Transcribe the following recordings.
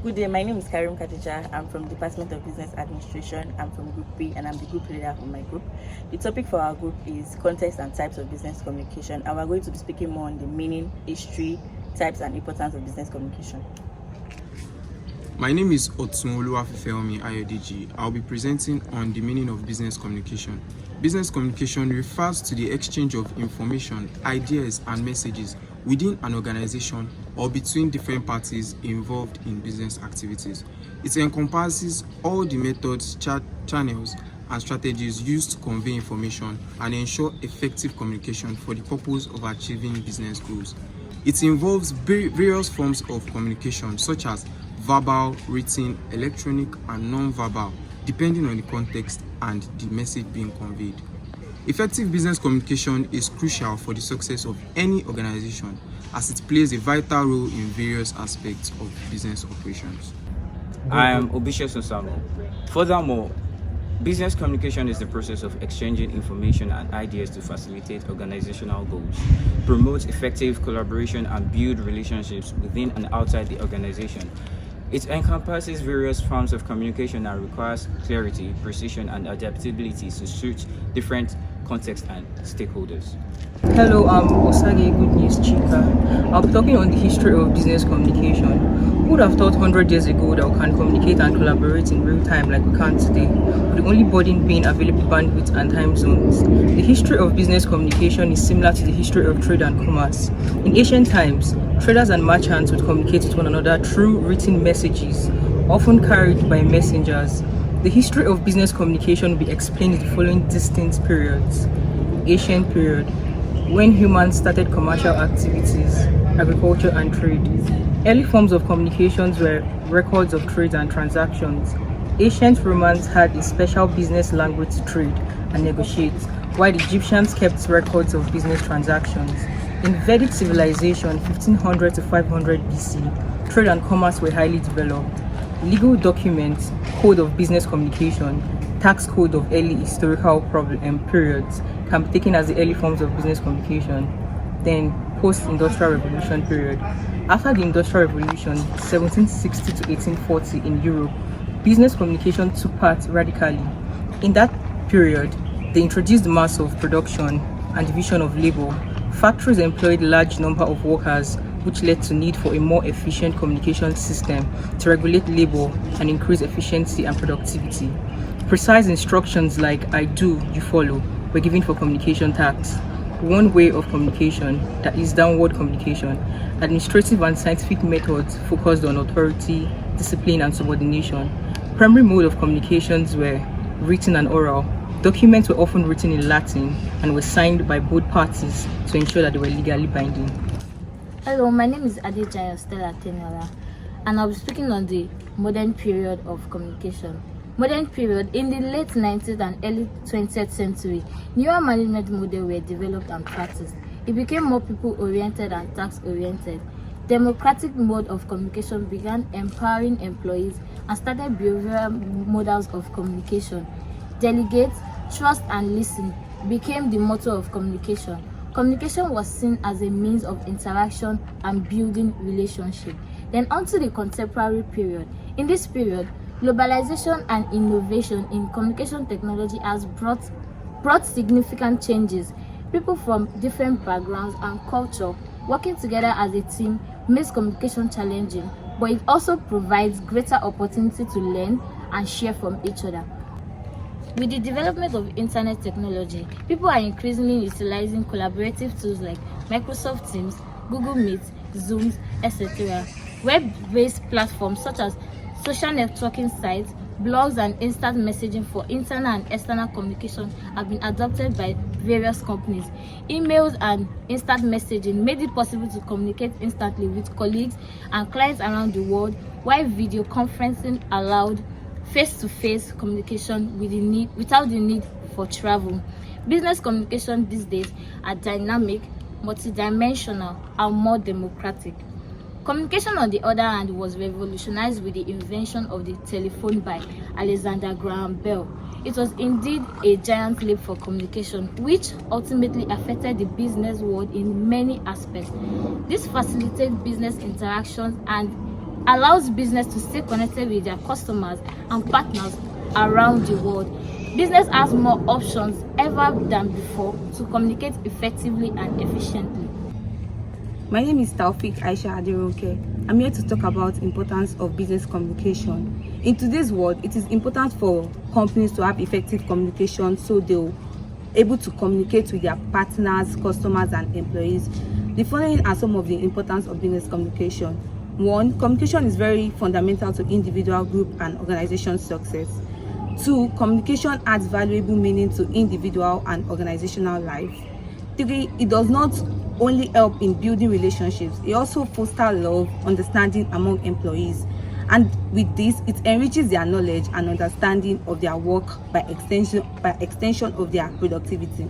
Good day, my name is Karim Khadija. I'm from Department of Business Administration. I'm from Group B and I'm the group leader of my group. The topic for our group is context and types of business communication, and we're going to be speaking more on the meaning, history, types and importance of business communication. My name is Otsunoluwa Fefeomi Ayodiji. I'll be presenting on the meaning of business communication. Business communication refers to the exchange of information, ideas, and messages within an organization or between different parties involved in business activities. It encompasses all the methods, channels, and strategies used to convey information and ensure effective communication for the purpose of achieving business goals. It involves various forms of communication such as verbal, written, electronic, and non-verbal, depending on the context and the message being conveyed. Effective business communication is crucial for the success of any organization as it plays a vital role in various aspects of business operations. I am Obishia Osamo. Furthermore, business communication is the process of exchanging information and ideas to facilitate organizational goals, promote effective collaboration, and build relationships within and outside the organization. It encompasses various forms of communication and requires clarity, precision, and adaptability to suit different contexts and stakeholders. Hello, I'm Osage Good News Chika. I'll be talking on the history of business communication. Who would have thought 100 years ago that we can communicate and collaborate in real time like we can today, with the only burden being available bandwidth and time zones? The history of business communication is similar to the history of trade and commerce. In ancient times, traders and merchants would communicate with one another through written messages, often carried by messengers. The history of business communication will be explained in the following distinct periods. Ancient period, when humans started commercial activities, agriculture and trade. Early forms of communications were records of trades and transactions. Ancient Romans had a special business language to trade and negotiate, while the Egyptians kept records of business transactions. In Vedic civilization, 1500 to 500 BC, trade and commerce were highly developed. Legal documents, code of business communication, tax code of early historical periods can be taken as the early forms of business communication. Then post-industrial revolution period. After the industrial revolution, 1760 to 1840 in Europe, business communication took part radically. In that period, they introduced the mass of production and division of labor. Factories employed large number of workers, which led to need for a more efficient communication system to regulate labor and increase efficiency and productivity. Precise instructions like "I do, you follow" were given for communication tasks. One way of communication, that is downward communication, administrative and scientific methods focused on authority, discipline, and subordination. Primary mode of communications were written and oral. Documents were often written in Latin and were signed by both parties to ensure that they were legally binding. Hello, my name is Adejayo Stella Teniola, and I'll be speaking on the modern period of communication. Modern period, in the late 19th and early 20th century, newer management models were developed and practiced. It became more people-oriented and task-oriented. Democratic mode of communication began empowering employees and started behavioral models of communication. Delegate, trust, and listen became the motto of communication. Communication was seen as a means of interaction and building relationship. Then onto the contemporary period. In this period, globalization and innovation in communication technology has brought significant changes. People from different backgrounds and culture working together as a team makes communication challenging, but it also provides greater opportunity to learn and share from each other. With the development of internet technology, people are increasingly utilizing collaborative tools like Microsoft Teams, Google Meet, Zooms, etc. Web-based platforms such as social networking sites, blogs, and instant messaging for internal and external communication have been adopted by various companies. Emails and instant messaging made it possible to communicate instantly with colleagues and clients around the world, while video conferencing allowed face-to-face communication without the need for travel. Business communication these days are dynamic, multidimensional, and more democratic. Communication, on the other hand, was revolutionized with the invention of the telephone by Alexander Graham Bell. It was indeed a giant leap for communication, which ultimately affected the business world in many aspects. This facilitated business interactions and allows business to stay connected with their customers and partners around the world. Business has more options ever than before to communicate effectively and efficiently. My name is Taufik Aisha Adironke. I'm here to talk about importance of business communication. In today's world, it is important for companies to have effective communication so they're able to communicate with their partners, customers, and employees. The following are some of the importance of business communication. 1. Communication is very fundamental to individual, group, and organization success. 2. Communication adds valuable meaning to individual and organizational life. 3. It does not only help in building relationships, it also fosters love, understanding among employees. And with this, it enriches their knowledge and understanding of their work by extension of their productivity.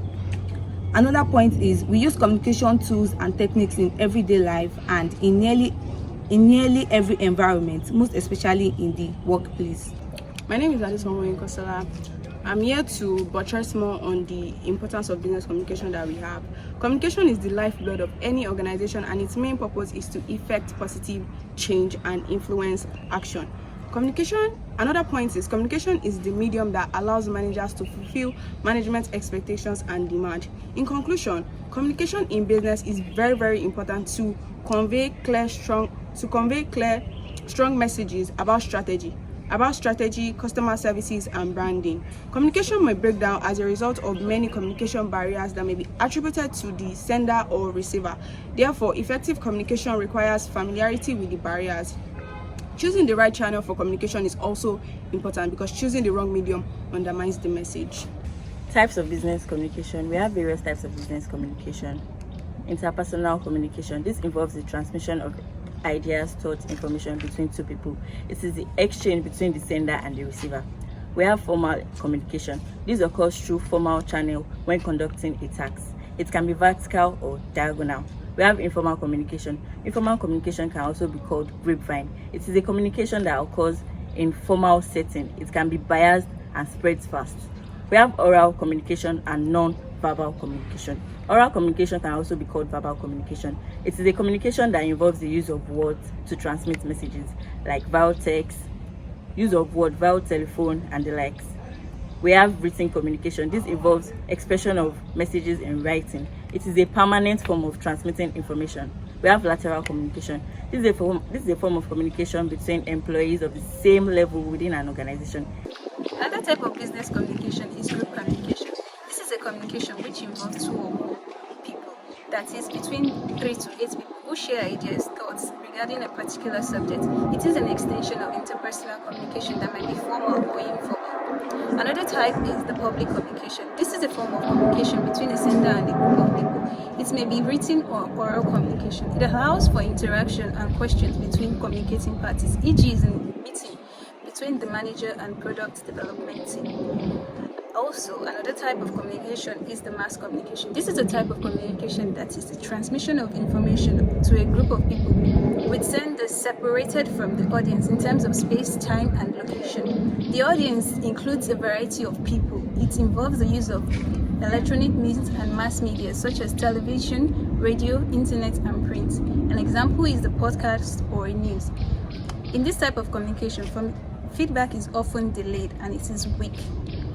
Another point is we use communication tools and techniques in everyday life and in nearly every environment, most especially in the workplace. My name is Adesomo Nkosala. I'm here to buttress more on the importance of business communication that we have. Communication is the lifeblood of any organization, and its main purpose is to effect positive change and influence action. Another point is communication is the medium that allows managers to fulfill management expectations and demand. In conclusion, communication in business is very, very important to convey clear, strong messages about strategy, customer services, and branding. Communication may break down as a result of many communication barriers that may be attributed to the sender or receiver. Therefore, effective communication requires familiarity with the barriers. Choosing the right channel for communication is also important because choosing the wrong medium undermines the message. Types of business communication. We have various types of business communication. Interpersonal communication. This involves the transmission of ideas, thoughts, information between two people. It is the exchange between the sender and the receiver. We have formal communication. This occurs through formal channel when conducting a task. It can be vertical or diagonal. We have informal communication. Informal communication can also be called grapevine. It is a communication that occurs in formal setting. It can be biased and spreads fast. We have oral communication and non-verbal communication. Oral communication can also be called verbal communication. It is a communication that involves the use of words to transmit messages, like vowel text, use of word, vowel telephone, and the likes. We have written communication. This involves expression of messages in writing. It is a permanent form of transmitting information. We have lateral communication. This is a form of communication between employees of the same level within an organization. Another type of business communication is group communication. This is a communication which involves 2 or more people, that is between 3 to 8 people who share ideas, thoughts regarding a particular subject. It is an extension of interpersonal communication that might be formal or informal. Another type is the public communication. This is a form of communication between a sender and a group of people. It may be written or oral communication. It allows for interaction and questions between communicating parties, e.g. is a meeting between the manager and product development team. Also, another type of communication is the mass communication. This is a type of communication that is the transmission of information to a group of people with senders separated from the audience in terms of space, time, and location. The audience includes a variety of people. It involves the use of electronic means and mass media such as television, radio, internet, and print. An example is the podcast or news. In this type of communication, feedback is often delayed and it is weak.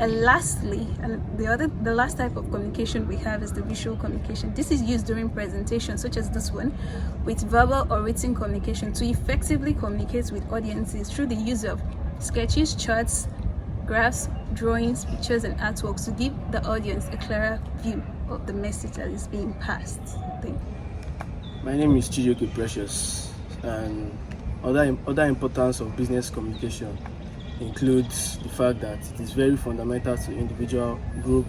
And lastly, the last type of communication we have is the visual communication. This is used during presentations such as this one, with verbal or written communication to effectively communicate with audiences through the use of sketches, charts, graphs, drawings, pictures, and artworks to give the audience a clearer view of the message that is being passed. Thank you. My name is Chijoke Precious, and other importance of business communication includes the fact that it is very fundamental to individual, group,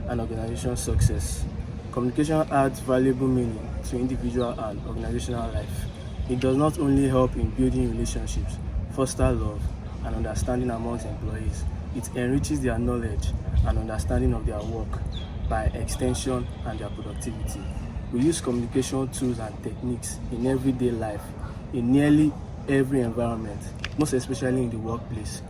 and organization success. Communication adds valuable meaning to individual and organizational life. It does not only help in building relationships, foster love, and understanding amongst employees. It enriches their knowledge and understanding of their work by extension and their productivity. We use communication tools and techniques in everyday life, in nearly every environment, most especially in the workplace.